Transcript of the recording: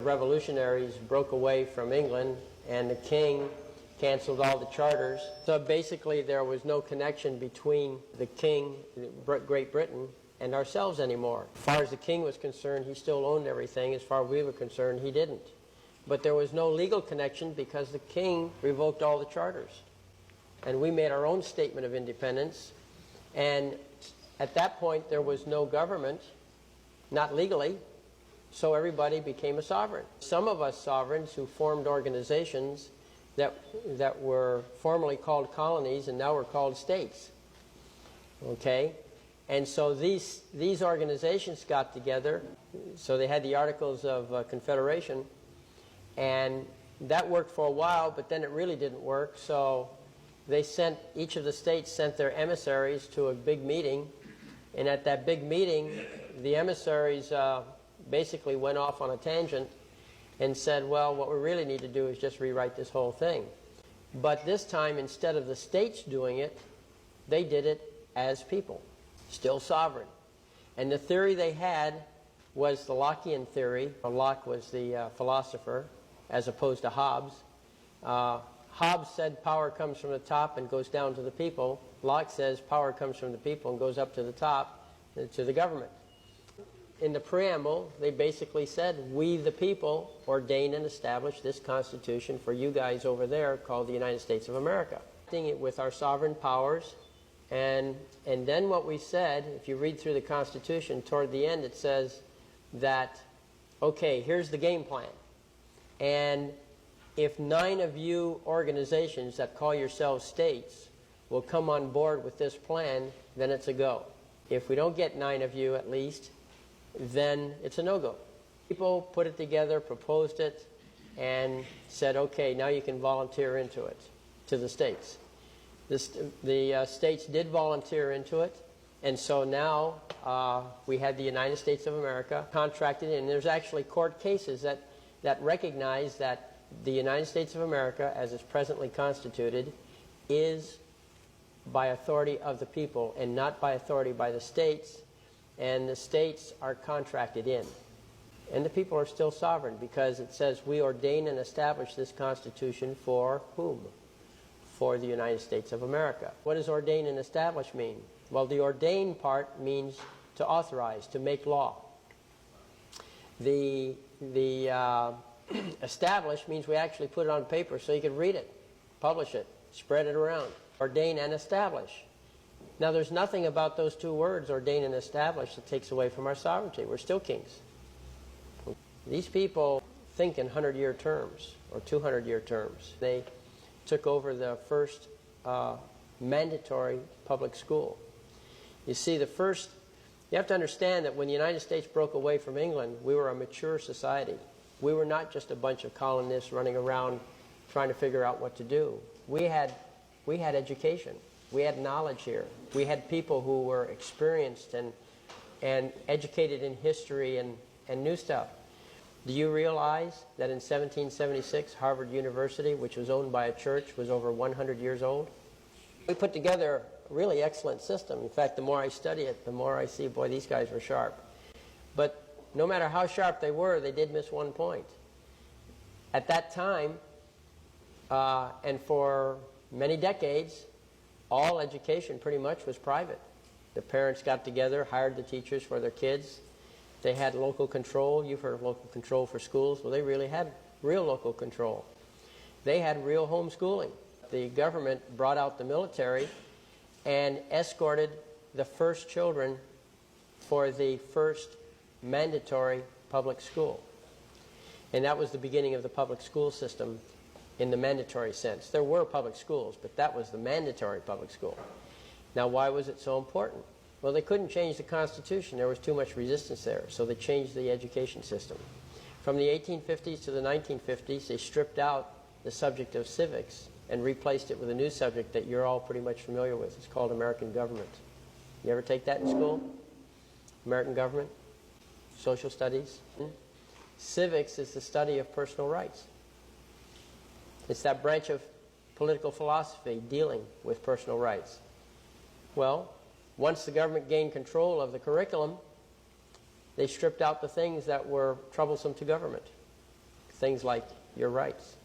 revolutionaries broke away from England and the king canceled all the charters. So basically there was no connection between the king, Great Britain, and ourselves anymore. As far as the king was concerned, he still owned everything. As far as we were concerned, he didn't. But there was no legal connection because the king revoked all the charters. And we made our own statement of independence. And at that point, there was no government, not legally, so everybody became a sovereign. Some of us sovereigns who formed organizations that were formerly called colonies and now were called states. Okay? And so these organizations got together, so they had the Articles of Confederation, and that worked for a while, but then it really didn't work, so each of the states sent their emissaries to a big meeting, and at that big meeting, the emissaries basically went off on a tangent and said, well, what we really need to do is just rewrite this whole thing. But this time, instead of the states doing it, they did it as people, still sovereign. And the theory they had was the Lockean theory. Locke was the philosopher, as opposed to Hobbes. Hobbes said power comes from the top and goes down to the people. Locke says power comes from the people and goes up to the top, to the government. In the preamble, they basically said, we the people ordain and establish this Constitution for you guys over there called the United States of America. With our sovereign powers, and then what we said, if you read through the Constitution, toward the end it says that, okay, here's the game plan. And if 9 of you organizations that call yourselves states will come on board with this plan, then it's a go. If we don't get 9 of you at least, then it's a no-go. People put it together, proposed it, and said, okay, now you can volunteer into it, to the states. The states did volunteer into it, and so now we had the United States of America contracted in. There's actually court cases that recognize that the United States of America, as it's presently constituted, is by authority of the people and not by authority by the states, and the states are contracted in. And the people are still sovereign because it says we ordain and establish this Constitution for whom? For the United States of America. What does ordain and establish mean? Well, the ordain part means to authorize, to make law. The establish means we actually put it on paper so you can read it, publish it, spread it around. Ordain and establish. Now there's nothing about those two words, ordain and establish, that takes away from our sovereignty. We're still kings. These people think in 100-year terms or 200-year terms. They took over the first mandatory public school. You see, you have to understand that when the United States broke away from England, we were a mature society. We were not just a bunch of colonists running around trying to figure out what to do. We had education. We had knowledge here. We had people who were experienced and educated in history and knew stuff. Do you realize that in 1776, Harvard University, which was owned by a church, was over 100 years old? We put together a really excellent system. In fact, the more I study it, the more I see, boy, these guys were sharp. But no matter how sharp they were, they did miss one point. At that time, and for many decades, all education pretty much was private. The parents got together, hired the teachers for their kids. They had local control. You've heard of local control for schools. Well, they really had real local control. They had real homeschooling. The government brought out the military and escorted the first children for the first mandatory public school. And that was the beginning of the public school system in the mandatory sense. There were public schools, but that was the mandatory public school. Now, why was it so important? Well, they couldn't change the Constitution. There was too much resistance there, so they changed the education system. From the 1850s to the 1950s, they stripped out the subject of civics and replaced it with a new subject that you're all pretty much familiar with. It's called American government. You ever take that in school? American government? Social studies? Civics is the study of personal rights. It's that branch of political philosophy dealing with personal rights. Well, once the government gained control of the curriculum, they stripped out the things that were troublesome to government. things like your rights.